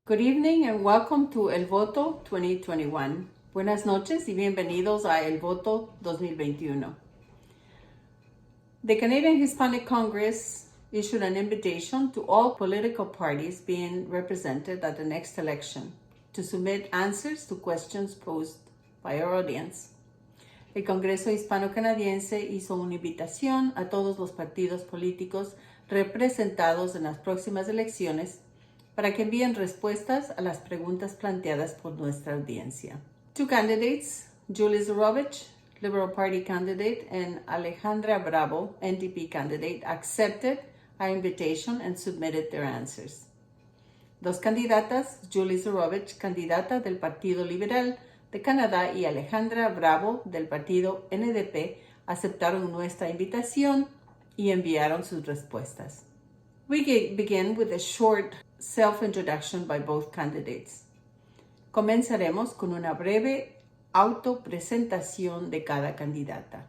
Good evening and welcome to El Voto 2021. Buenas noches y bienvenidos a El Voto 2021. The Canadian Hispanic Congress issued an invitation to all political parties being represented at the next election to submit answers to questions posed by our audience. El Congreso Hispano-Canadiense hizo una invitación a todos los partidos políticos representados en las próximas elecciones para que envíen respuestas a las preguntas planteadas por nuestra audiencia. Two candidates, Julie Zarovich, Liberal Party candidate, and Alejandra Bravo, NDP candidate, accepted our invitation and submitted their answers. Dos candidatas, Julie Zarovich, candidata del Partido Liberal de Canadá, y Alejandra Bravo, del Partido NDP, aceptaron nuestra invitación y enviaron sus respuestas. We begin with a short self-introduction by both candidates. Comenzaremos con una breve autopresentación de cada candidata.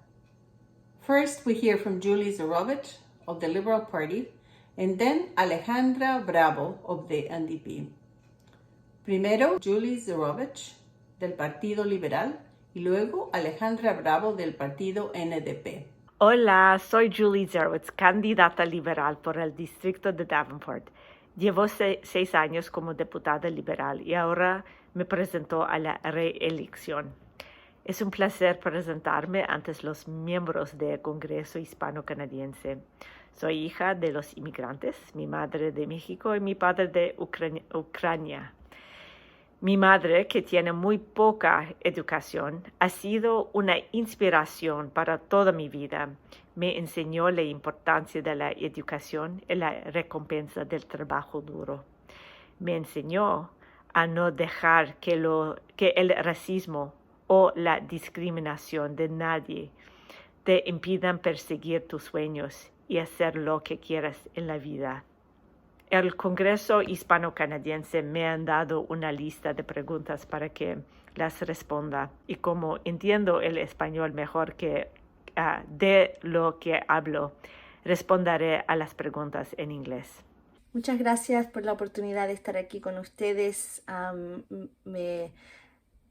First, we hear from Julie Zarovich of the Liberal Party, and then Alejandra Bravo of the NDP. Primero, Julie Zarovich del Partido Liberal y luego Alejandra Bravo del Partido NDP. Hola, soy Julie Zerwitz, candidata liberal por el distrito de Davenport. Llevo 6 años como diputada liberal y ahora me presento a la reelección. Es un placer presentarme ante los miembros del Congreso Hispano-Canadiense. Soy hija de los inmigrantes, mi madre de México y mi padre de Ucrania. Mi madre, que tiene muy poca educación, ha sido una inspiración para toda mi vida. Me enseñó la importancia de la educación y la recompensa del trabajo duro. Me enseñó a no dejar que el racismo o la discriminación de nadie te impidan perseguir tus sueños y hacer lo que quieras en la vida. El Congreso Hispano-Canadiense me han dado una lista de preguntas para que las responda, y como entiendo el español mejor que de lo que hablo, responderé a las preguntas en inglés. Muchas gracias por la oportunidad de estar aquí con ustedes. Me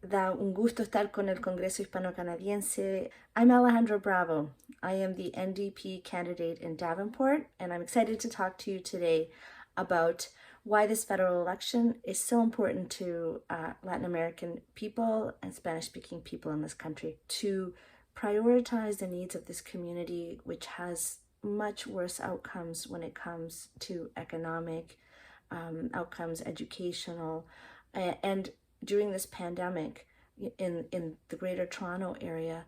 da un gusto estar con el Congreso Hispano-Canadiense. I'm Alejandra Bravo. I am the NDP candidate in Davenport, and I'm excited to talk to you today about why this federal election is so important to Latin American people and Spanish-speaking people in this country, to prioritize the needs of this community, which has much worse outcomes when it comes to economic outcomes, educational, and during this pandemic in the Greater Toronto area,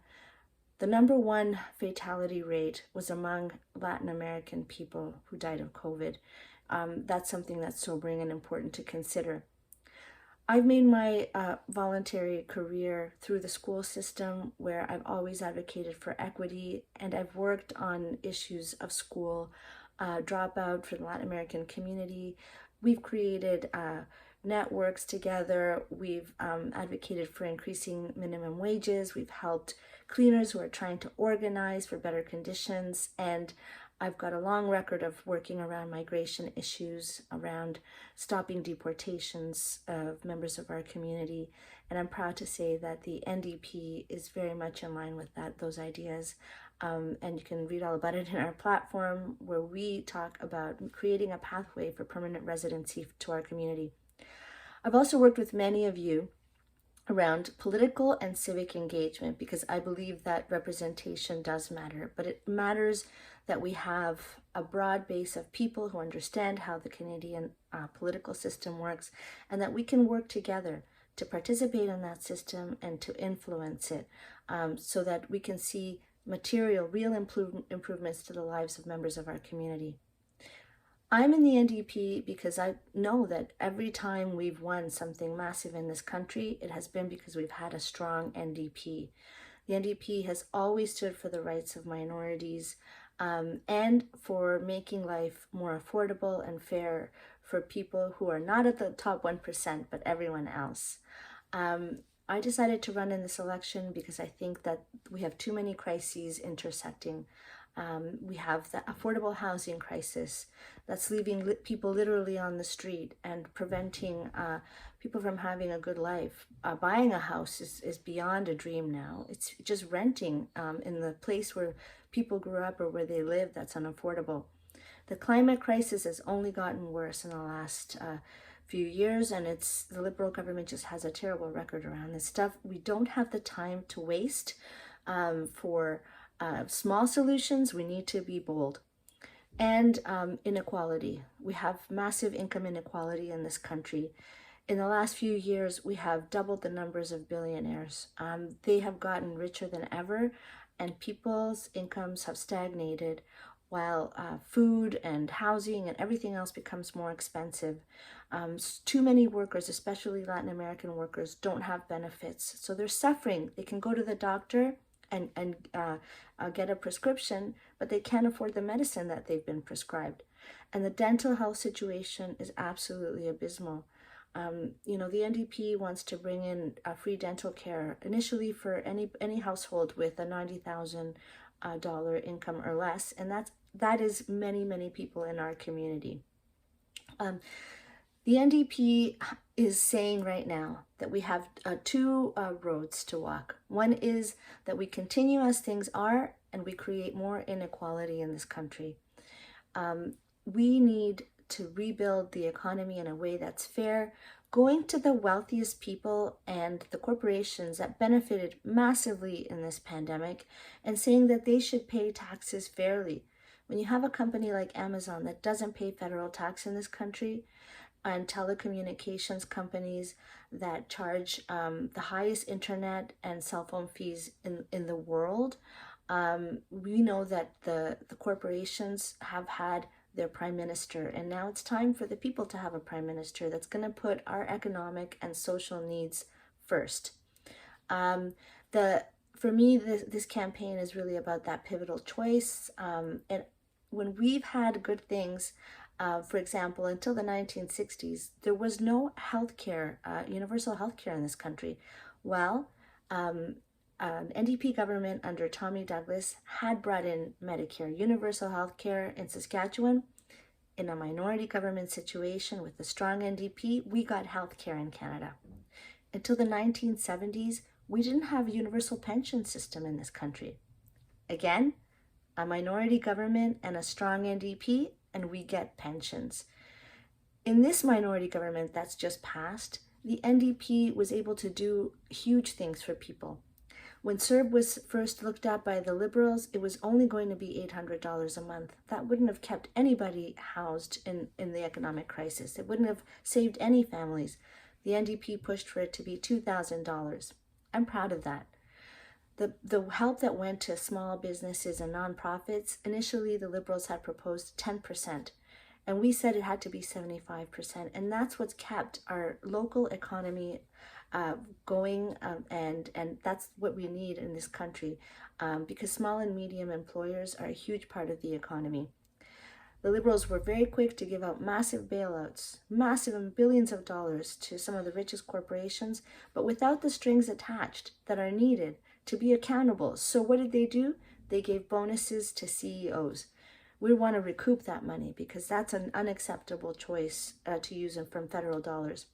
the number one fatality rate was among Latin American people who died of COVID. That's something that's sobering and important to consider. I've made my voluntary career through the school system, where I've always advocated for equity, and I've worked on issues of school dropout for the Latin American community. We've created networks together. We've advocated for increasing minimum wages. We've helped cleaners who are trying to organize for better conditions, and I've got a long record of working around migration issues, around stopping deportations of members of our community, and I'm proud to say that the NDP is very much in line with those ideas. And you can read all about it in our platform, where we talk about creating a pathway for permanent residency to our community. I've also worked with many of you around political and civic engagement, because I believe that representation does matter, but it matters that we have a broad base of people who understand how the Canadian political system works, and that we can work together to participate in that system and to influence it, so that we can see real improvements to the lives of members of our community. I'm in the NDP because I know that every time we've won something massive in this country, it has been because we've had a strong NDP. The NDP has always stood for the rights of minorities, and for making life more affordable and fair for people who are not at the top 1%, but everyone else. I decided to run in this election because I think that we have too many crises intersecting. We have the affordable housing crisis that's leaving people literally on the street and preventing people from having a good life. Buying a house is beyond a dream now. It's just renting in the place where people grew up or where they live that's unaffordable. The climate crisis has only gotten worse in the last few years, and the Liberal government just has a terrible record around this stuff. We don't have the time to waste for small solutions. We need to be bold. And inequality. We have massive income inequality in this country. In the last few years, we have doubled the numbers of billionaires. They have gotten richer than ever, and people's incomes have stagnated while food and housing and everything else becomes more expensive. Too many workers, especially Latin American workers, don't have benefits. So they're suffering. They can go to the doctor and get a prescription, but they can't afford the medicine that they've been prescribed. And the dental health situation is absolutely abysmal. The NDP wants to bring in free dental care initially for any household with a $90,000 income or less, and that is many people in our community. The NDP is saying right now that we have two roads to walk. One is that we continue as things are and we create more inequality in this country. We need to rebuild the economy in a way that's fair, going to the wealthiest people and the corporations that benefited massively in this pandemic and saying that they should pay taxes fairly. When you have a company like Amazon that doesn't pay federal tax in this country, and telecommunications companies that charge the highest internet and cell phone fees in the world, we know that the corporations have had their prime minister, and now it's time for the people to have a prime minister that's going to put our economic and social needs first. For me, this campaign is really about that pivotal choice. And when we've had good things, for example, until the 1960s, there was no healthcare, universal healthcare in this country. Well, an NDP government under Tommy Douglas had brought in Medicare, universal healthcare in Saskatchewan. In a minority government situation with a strong NDP, we got healthcare in Canada. Until the 1970s, we didn't have a universal pension system in this country. Again, a minority government and a strong NDP, and we get pensions. In this minority government that's just passed, the NDP was able to do huge things for people. When CERB was first looked at by the Liberals, it was only going to be $800 a month. That wouldn't have kept anybody housed in the economic crisis. It wouldn't have saved any families. The NDP pushed for it to be $2,000. I'm proud of that. The help that went to small businesses and nonprofits, initially the Liberals had proposed 10%, and we said it had to be 75%, and that's what's kept our local economy going, and that's what we need in this country, because small and medium employers are a huge part of the economy. The Liberals were very quick to give out massive bailouts, massive billions of dollars to some of the richest corporations, but without the strings attached that are needed to be accountable. So what did they do? They gave bonuses to CEOs. We want to recoup that money because that's an unacceptable choice to use from federal dollars.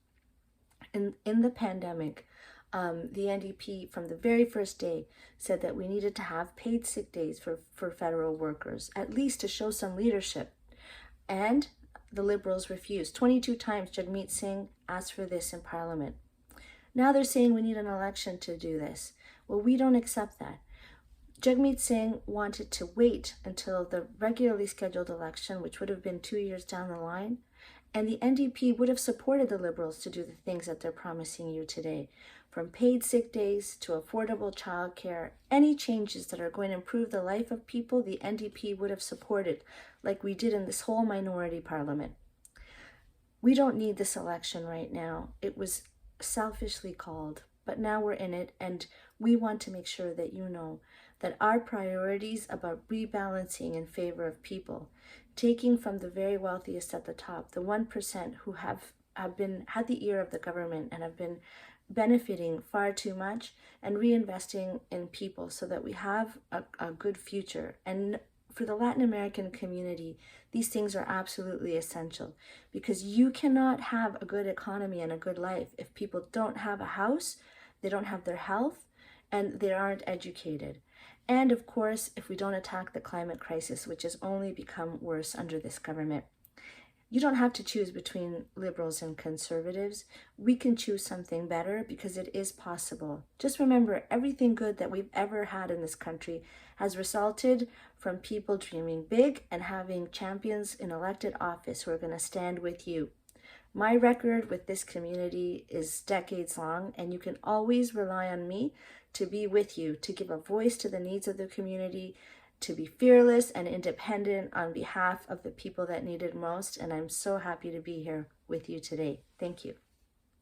In the pandemic, the NDP from the very first day said that we needed to have paid sick days for federal workers, at least to show some leadership. And the Liberals refused. 22 times Jagmeet Singh asked for this in Parliament. Now they're saying we need an election to do this. Well, we don't accept that. Jagmeet Singh wanted to wait until the regularly scheduled election, which would have been 2 years down the line, and the NDP would have supported the Liberals to do the things that they're promising you today. From paid sick days to affordable childcare, any changes that are going to improve the life of people, the NDP would have supported, like we did in this whole minority parliament. We don't need this election right now. It was selfishly called, but now we're in it, and we want to make sure that you know that our priorities about rebalancing in favor of people, taking from the very wealthiest at the top, the 1% who have had the ear of the government and have been benefiting far too much, and reinvesting in people so that we have a good future. And for the Latin American community, these things are absolutely essential because you cannot have a good economy and a good life if people don't have a house, they don't have their health, and they aren't educated. And of course, if we don't attack the climate crisis, which has only become worse under this government. You don't have to choose between liberals and conservatives. We can choose something better because it is possible. Just remember, everything good that we've ever had in this country has resulted from people dreaming big and having champions in elected office who are going to stand with you. My record with this community is decades long, and you can always rely on me to be with you, to give a voice to the needs of the community, to be fearless and independent on behalf of the people that need it most. And I'm so happy to be here with you today. Thank you.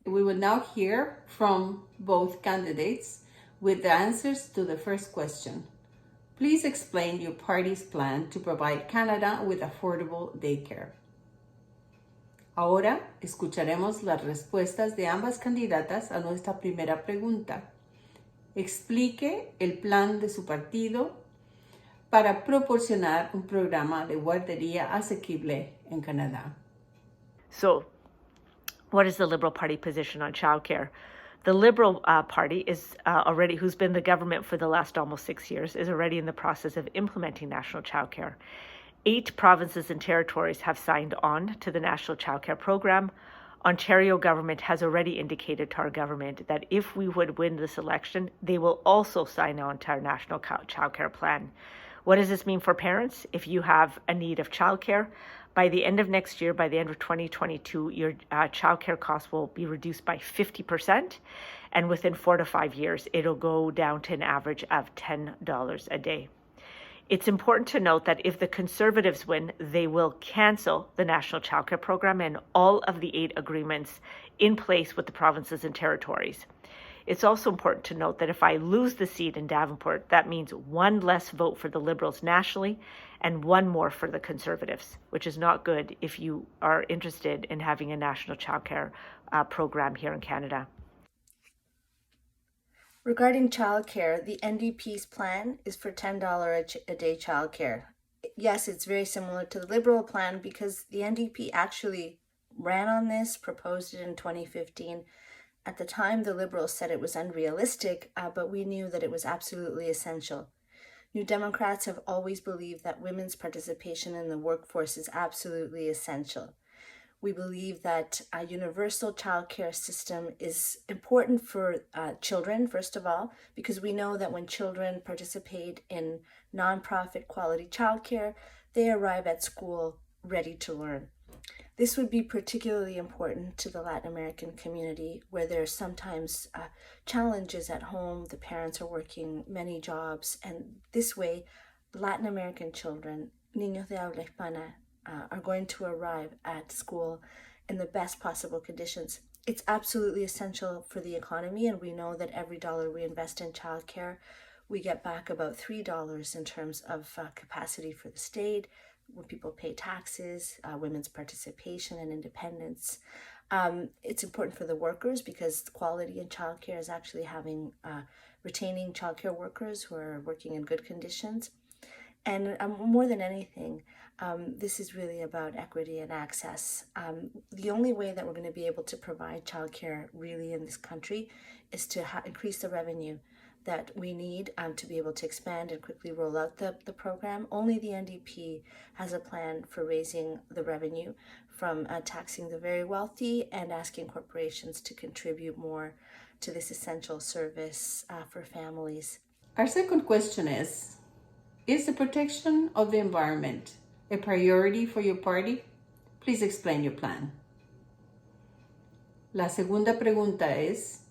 We will now hear from both candidates with the answers to the first question. Please explain your party's plan to provide Canada with affordable daycare. Ahora escucharemos las respuestas de ambas candidatas a nuestra primera pregunta. Explique el plan de su partido para proporcionar un programa de guardería asequible en Canadá. So, what is the Liberal Party position on childcare? The Liberal Party is already, who's been the government for the last almost 6 years, is already in the process of implementing national childcare. 8 provinces and territories have signed on to the National Childcare Program. Ontario government has already indicated to our government that if we would win this election, they will also sign on to our National Childcare Plan. What does this mean for parents? If you have a need of childcare, by the end of next year, by the end of 2022, your childcare costs will be reduced by 50%. And within 4 to 5 years, it'll go down to an average of $10 a day. It's important to note that if the Conservatives win, they will cancel the National Childcare Program and all of the 8 agreements in place with the provinces and territories. It's also important to note that if I lose the seat in Davenport, that means 1 less vote for the Liberals nationally and 1 more for the Conservatives, which is not good if you are interested in having a national childcare program here in Canada. Regarding childcare, the NDP's plan is for $10 a day childcare. Yes, it's very similar to the Liberal plan because the NDP actually ran on this, proposed it in 2015. At the time, the Liberals said it was unrealistic, but we knew that it was absolutely essential. New Democrats have always believed that women's participation in the workforce is absolutely essential. We believe that a universal childcare system is important for children, first of all, because we know that when children participate in nonprofit quality childcare, they arrive at school ready to learn. This would be particularly important to the Latin American community where there's sometimes challenges at home. The parents are working many jobs, and this way, Latin American children, niños de habla hispana, are going to arrive at school in the best possible conditions. It's absolutely essential for the economy, and we know that every dollar we invest in childcare, we get back about $3 in terms of capacity for the state, when people pay taxes, women's participation and independence. It's important for the workers because quality in childcare is actually retaining childcare workers who are working in good conditions. And more than anything, this is really about equity and access. The only way that we're going to be able to provide childcare really in this country is to increase the revenue that we need to be able to expand and quickly roll out the program. Only the NDP has a plan for raising the revenue from taxing the very wealthy and asking corporations to contribute more to this essential service for families. Our second question is the protection of the environment a priority for your party? Please explain your plan. La segunda pregunta ¿es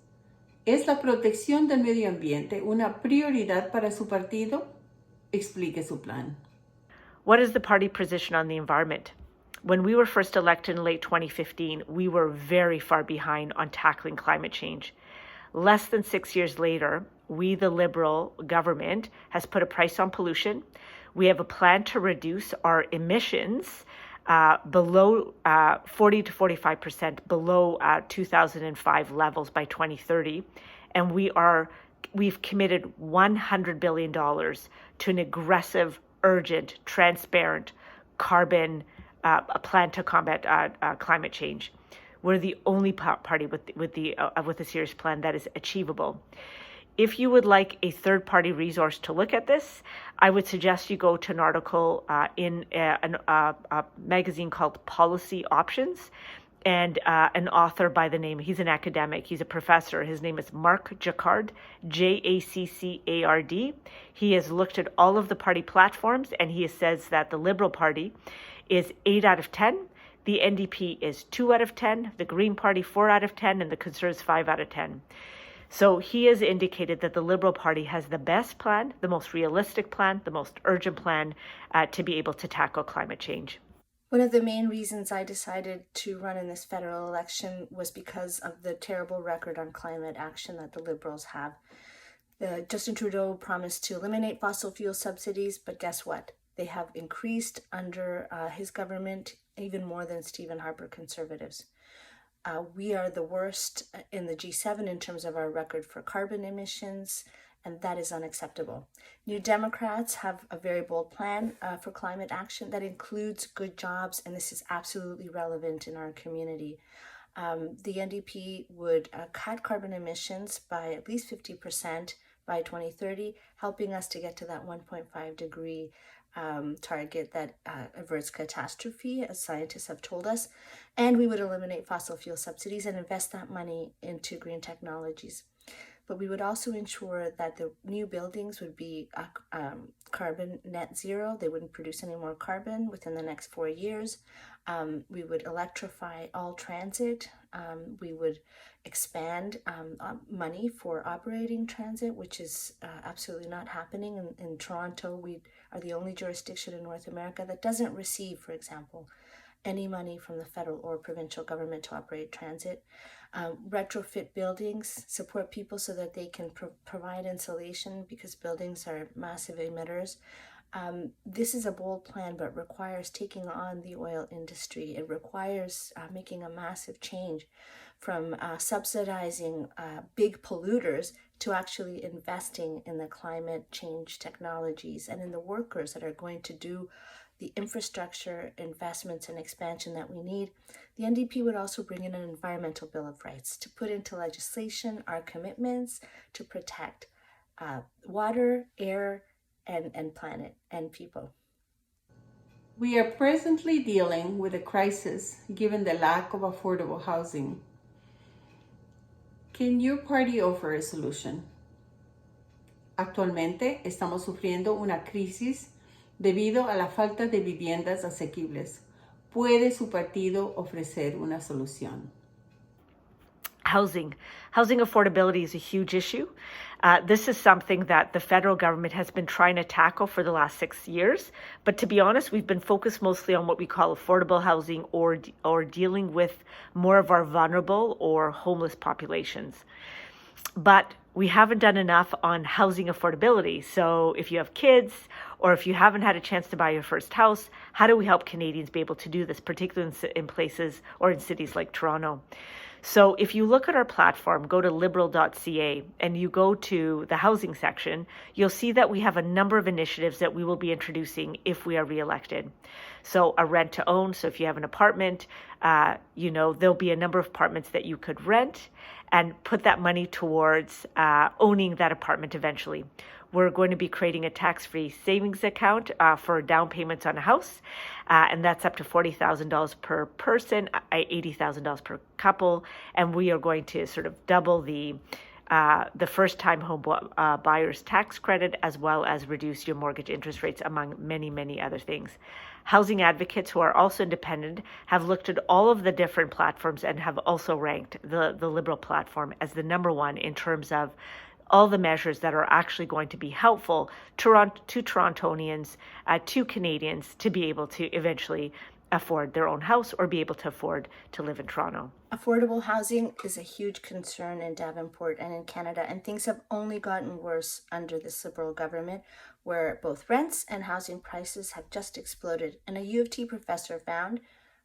la protección del medio ambiente una prioridad para su partido? Explique su plan. What is the party position on the environment? When we were first elected in late 2015, we were very far behind on tackling climate change. Less than 6 years later, we, the Liberal government, has put a price on pollution. We have a plan to reduce our emissions below 40 to 45% below 2005 levels by 2030. And we've committed $100 billion to an aggressive urgent, transparent carbon a plan to combat climate change. We're the only party with a serious plan that is achievable. If you would like a third-party resource to look at this, I would suggest you go to an article in a magazine called Policy Options, and an author by the name, he's an academic, he's a professor, his name is Mark Jaccard, Jaccard. He has looked at all of the party platforms, and he says that the Liberal Party is 8 out of 10, the NDP is 2 out of 10, the Green Party 4 out of 10, and the Conservatives 5 out of 10. So he has indicated that the Liberal Party has the best plan, the most realistic plan, the most urgent plan to be able to tackle climate change. One of the main reasons I decided to run in this federal election was because of the terrible record on climate action that the Liberals have. Justin Trudeau promised to eliminate fossil fuel subsidies, but guess what? They have increased under his government even more than Stephen Harper Conservatives. We are the worst in the G7 in terms of our record for carbon emissions, and that is unacceptable. New Democrats have a very bold plan for climate action that includes good jobs, and this is absolutely relevant in our community. The NDP would cut carbon emissions by at least 50% by 2030, helping us to get to that 1.5 degree target that averts catastrophe, as scientists have told us. And we would eliminate fossil fuel subsidies and invest that money into green technologies. But we would also ensure that the new buildings would be carbon net zero. They wouldn't produce any more carbon within the next 4 years. We would electrify all transit. We would expand money for operating transit, which is absolutely not happening. In Toronto, we are the only jurisdiction in North America that doesn't receive, for example, any money from the federal or provincial government to operate transit. Retrofit buildings, support people so that they can provide insulation because buildings are massive emitters. This is a bold plan, but requires taking on the oil industry. It requires making a massive change from subsidizing big polluters to actually investing in the climate change technologies and in the workers that are going to do the infrastructure investments and expansion that we need. The NDP would also bring in an environmental bill of rights to put into legislation our commitments to protect water, air, and planet and people. We are presently dealing with a crisis given the lack of affordable housing. Can your party offer a solution? Actualmente estamos sufriendo una crisis debido a la falta de viviendas asequibles. ¿Puede su partido ofrecer una solución? Housing affordability is a huge issue. This is something that the federal government has been trying to tackle for the last 6 years. But to be honest, we've been focused mostly on what we call affordable housing or dealing with more of our vulnerable or homeless populations. But we haven't done enough on housing affordability. So if you have kids or if you haven't had a chance to buy your first house, how do we help Canadians be able to do this, particularly in places or in cities like Toronto? So if you look at our platform, go to liberal.ca and you go to the housing section, you'll see that we have a number of initiatives that we will be introducing if we are reelected. So a rent to own. So if you have an apartment, there'll be a number of apartments that you could rent and put that money towards owning that apartment eventually. We're going to be creating a tax-free savings account for down payments on a house, and that's up to $40,000 per person, $80,000 per couple, and we are going to sort of double the first-time home buyer's tax credit, as well as reduce your mortgage interest rates, among many, many other things. Housing advocates who are also independent have looked at all of the different platforms and have also ranked the Liberal platform as the number one in terms of all the measures that are actually going to be helpful to Torontonians, to Canadians, to be able to eventually afford their own house or be able to afford to live in Toronto. Affordable housing is a huge concern in Davenport and in Canada, and things have only gotten worse under this Liberal government, where both rents and housing prices have just exploded. And a U of T professor found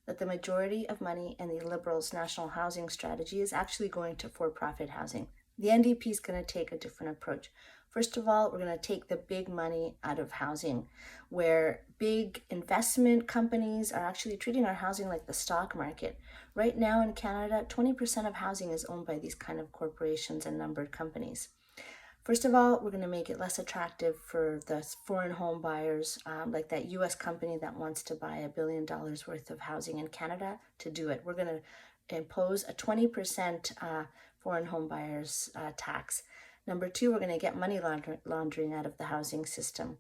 that the majority of money in the Liberals' national housing strategy is actually going to for-profit housing. The NDP is going to take a different approach. First of all, we're going to take the big money out of housing, where big investment companies are actually treating our housing like the stock market. Right now in Canada, 20% of housing is owned by these kind of corporations and numbered companies. First of all, we're going to make it less attractive for the foreign home buyers, like that US company that wants to buy $1 billion worth of housing in Canada, to do it. We're going to impose a 20% foreign home buyers tax. Number two, we're going to get money laundering out of the housing system.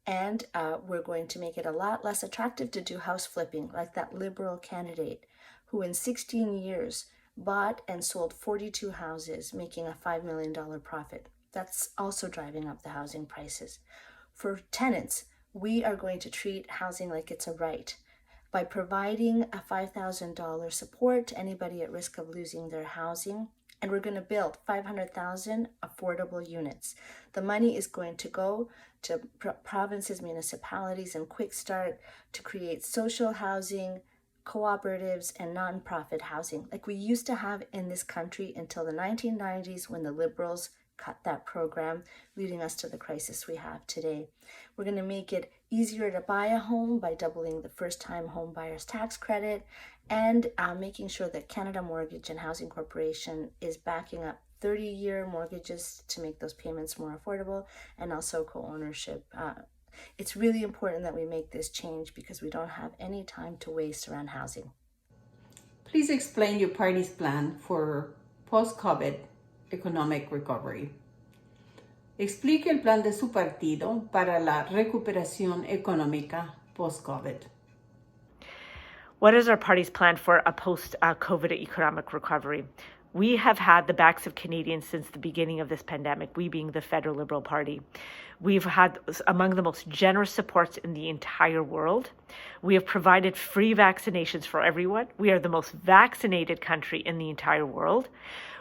And we're going to make it a lot less attractive to do house flipping, like that Liberal candidate who in 16 years bought and sold 42 houses, making a $5 million profit. That's also driving up the housing prices. For tenants, we are going to treat housing like it's a right by providing a $5,000 support to anybody at risk of losing their housing. And we're going to build 500,000 affordable units. The money is going to go to provinces, municipalities, and Quick Start to create social housing, cooperatives, and nonprofit housing like we used to have in this country until the 1990s, when the Liberals cut that program, leading us to the crisis we have today. We're going to make it easier to buy a home by doubling the first-time home buyers tax credit, and making sure that Canada Mortgage and Housing Corporation is backing up 30-year mortgages to make those payments more affordable, and also co-ownership. It's really important that we make this change because we don't have any time to waste around housing. Please explain your party's plan for post-COVID economic recovery. Explique el plan de su partido para la recuperación económica post-COVID. What is our party's plan for a post-COVID economic recovery? We have had the backs of Canadians since the beginning of this pandemic, we being the Federal Liberal Party. We've had among the most generous supports in the entire world. We have provided free vaccinations for everyone. We are the most vaccinated country in the entire world.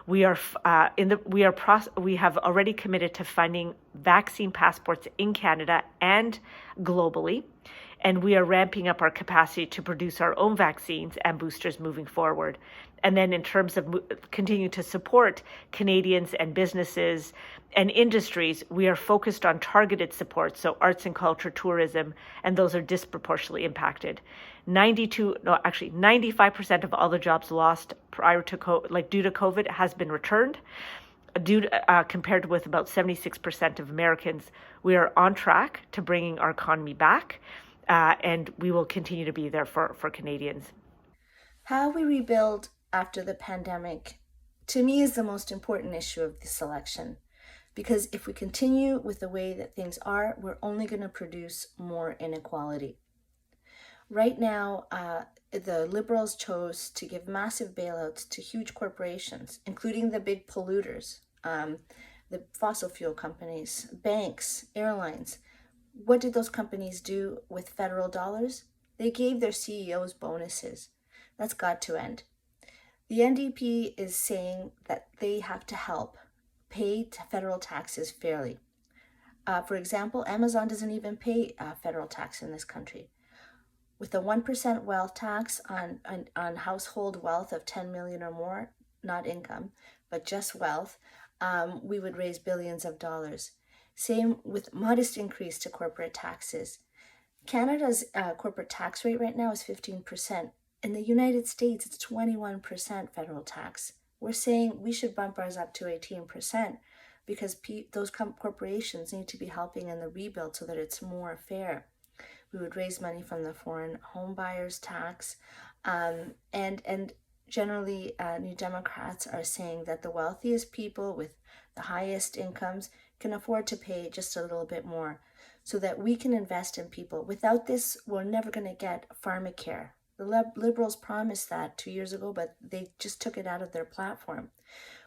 We have already committed to funding vaccine passports in Canada and globally. And we are ramping up our capacity to produce our own vaccines and boosters moving forward. And then in terms of continuing to support Canadians and businesses and industries, we are focused on targeted support, so arts and culture, tourism, and those are disproportionately impacted. 95% of all the jobs lost prior to due to COVID has been returned. Compared with about 76% of Americans, we are on track to bringing our economy back. And we will continue to be there for Canadians. How we rebuild after the pandemic, to me, is the most important issue of this election. Because if we continue with the way that things are, we're only going to produce more inequality. Right now, the Liberals chose to give massive bailouts to huge corporations, including the big polluters, the fossil fuel companies, banks, airlines. What did those companies do with federal dollars? They gave their CEOs bonuses. That's got to end. The NDP is saying that they have to help pay federal taxes fairly. For example, Amazon doesn't even pay federal tax in this country. With a 1% wealth tax on household wealth of 10 million or more, not income, but just wealth, we would raise billions of dollars. Same with modest increase to corporate taxes. Canada's corporate tax rate right now is 15%. In the United States, it's 21% federal tax. We're saying we should bump ours up to 18% because those corporations need to be helping in the rebuild so that it's more fair. We would raise money from the foreign home buyers tax. And generally, New Democrats are saying that the wealthiest people with the highest incomes can afford to pay just a little bit more so that we can invest in people. Without this, we're never going to get pharmacare. The Liberals promised that 2 years ago, but they just took it out of their platform.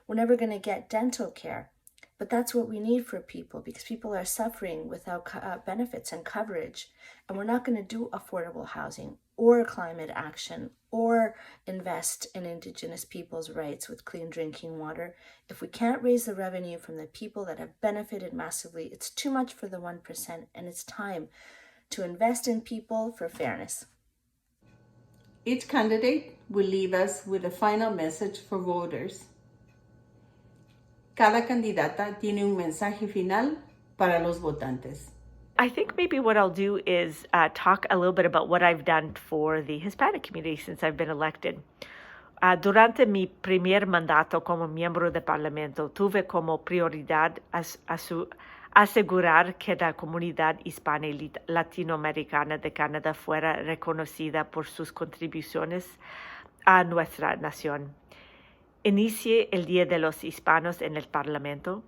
We're never going to get dental care, but that's what we need for people because people are suffering without benefits and coverage. And we're not going to do affordable housing or climate action or invest in Indigenous people's rights with clean drinking water if we can't raise the revenue from the people that have benefited massively. It's too much for the 1%, and it's time to invest in people for fairness. Each candidate will leave us with a final message for voters. Cada candidata tiene un mensaje final para los votantes. I think maybe what I'll do is talk a little bit about what I've done for the Hispanic community since I've been elected. Durante mi primer mandato como miembro del Parlamento, tuve como prioridad asegurar que la comunidad hispana y latinoamericana de Canadá fuera reconocida por sus contribuciones a nuestra nación. Inicié el Día de los Hispanos en el Parlamento,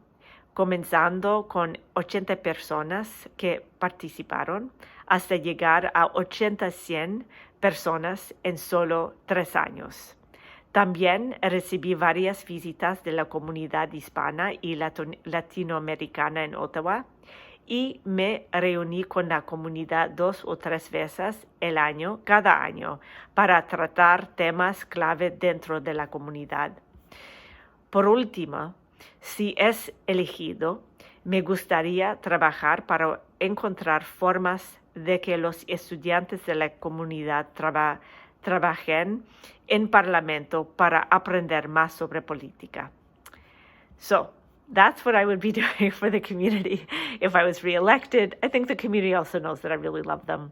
comenzando con 80 personas que participaron hasta llegar a 100 personas en solo 3 años. También recibí varias visitas de la comunidad hispana y latinoamericana en Ottawa y me reuní con la comunidad 2 o 3 veces cada año, para tratar temas clave dentro de la comunidad. Por último, si es elegido, me gustaría trabajar para encontrar formas de que los estudiantes de la comunidad trabajen en Parlamento para aprender más sobre política. So that's what I would be doing for the community if I was reelected. I think the community also knows that I really love them.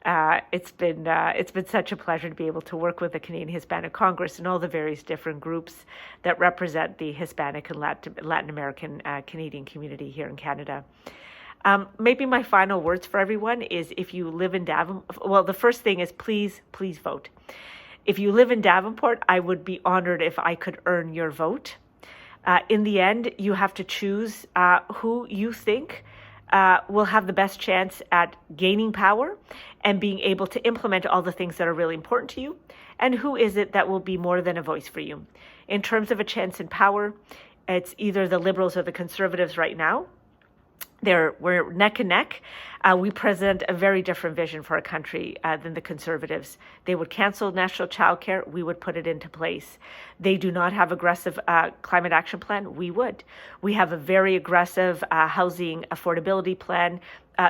It's been such a pleasure to be able to work with the Canadian Hispanic Congress and all the various different groups that represent the Hispanic and Latin American Canadian community here in Canada. Maybe my final words for everyone is, if you live in Davenport, well, the first thing is please vote. If you live in Davenport, I would be honored if I could earn your vote. In the end, you have to choose who you think will have the best chance at gaining power and being able to implement all the things that are really important to you, and who is it that will be more than a voice for you. In terms of a chance in power, it's either the Liberals or the Conservatives right now. We're neck and neck. We present a very different vision for our country than the Conservatives. They would cancel national childcare. We would put it into place. They do not have aggressive climate action plan. We would. We have a very aggressive housing affordability plan.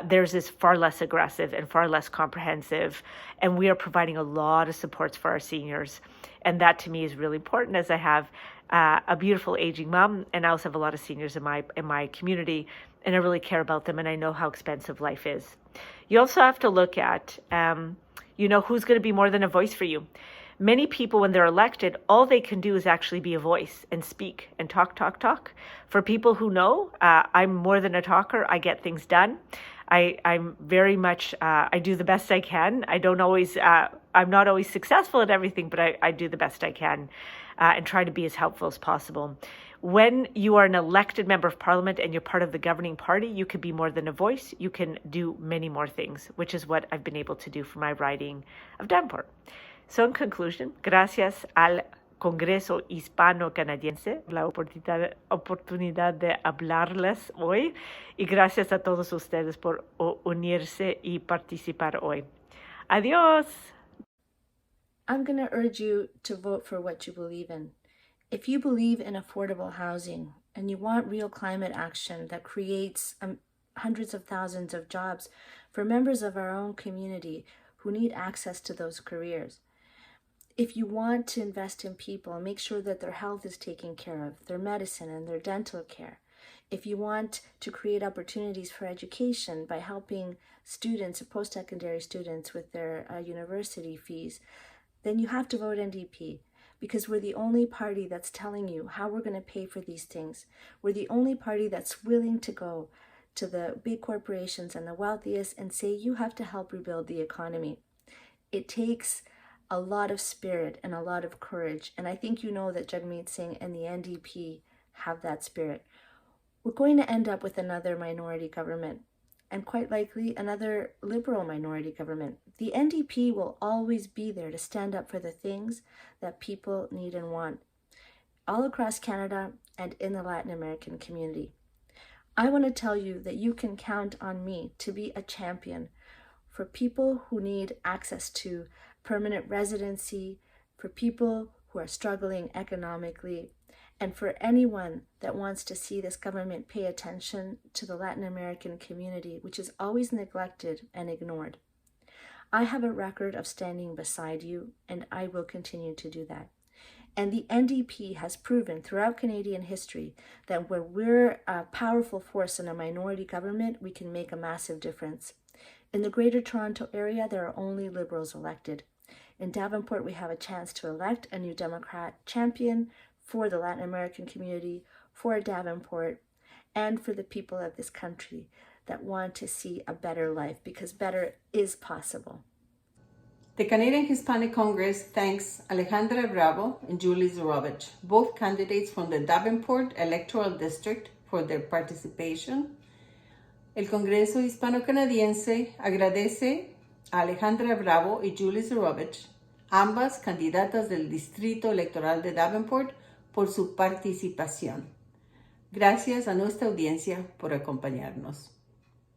Theirs is far less aggressive and far less comprehensive. And we are providing a lot of supports for our seniors. And that to me is really important, as I have a beautiful aging mom, and I also have a lot of seniors in my community, and I really care about them, and I know how expensive life is. You also have to look at, who's going to be more than a voice for you. Many people, when they're elected, all they can do is actually be a voice and speak and talk. For people who know, I'm more than a talker. I get things done. I'm very much, I do the best I can. I'm not always successful at everything, but I do the best I can and try to be as helpful as possible. When you are an elected member of parliament and you're part of the governing party, you can be more than a voice. You can do many more things, which is what I've been able to do for my riding of Davenport. So in conclusion, gracias al Congreso Hispano-Canadiense la oportunidad de hablarles hoy, y gracias a todos ustedes por unirse y participar hoy. Adiós. I'm going to urge you to vote for what you believe in. If you believe in affordable housing and you want real climate action that creates hundreds of thousands of jobs for members of our own community who need access to those careers, if you want to invest in people and make sure that their health is taken care of, their medicine and their dental care, if you want to create opportunities for education by helping students, post-secondary students, with their university fees, then you have to vote NDP, because we're the only party that's telling you how we're going to pay for these things. We're the only party that's willing to go to the big corporations and the wealthiest and say, you have to help rebuild the economy. It takes a lot of spirit and a lot of courage, and I think you know that Jagmeet Singh and the NDP have that spirit. We're going to end up with another minority government, and quite likely another Liberal minority government. The NDP will always be there to stand up for the things that people need and want, all across Canada and in the Latin American community. I want to tell you that you can count on me to be a champion for people who need access to permanent residency, for people who are struggling economically, and for anyone that wants to see this government pay attention to the Latin American community, which is always neglected and ignored. I have a record of standing beside you, and I will continue to do that. And the NDP has proven throughout Canadian history that when we're a powerful force in a minority government, we can make a massive difference. In the Greater Toronto Area, there are only Liberals elected. In Davenport, we have a chance to elect a new Democrat champion for the Latin American community, for Davenport, and for the people of this country that want to see a better life, because better is possible. The Canadian Hispanic Congress thanks Alejandra Bravo and Julie Zurovich, both candidates from the Davenport Electoral District, for their participation. El Congreso Hispano-Canadiense agradece a Alejandra Bravo y Julie Zurovich, ambas candidatas del Distrito Electoral de Davenport, por su participación. Gracias a nuestra audiencia por acompañarnos.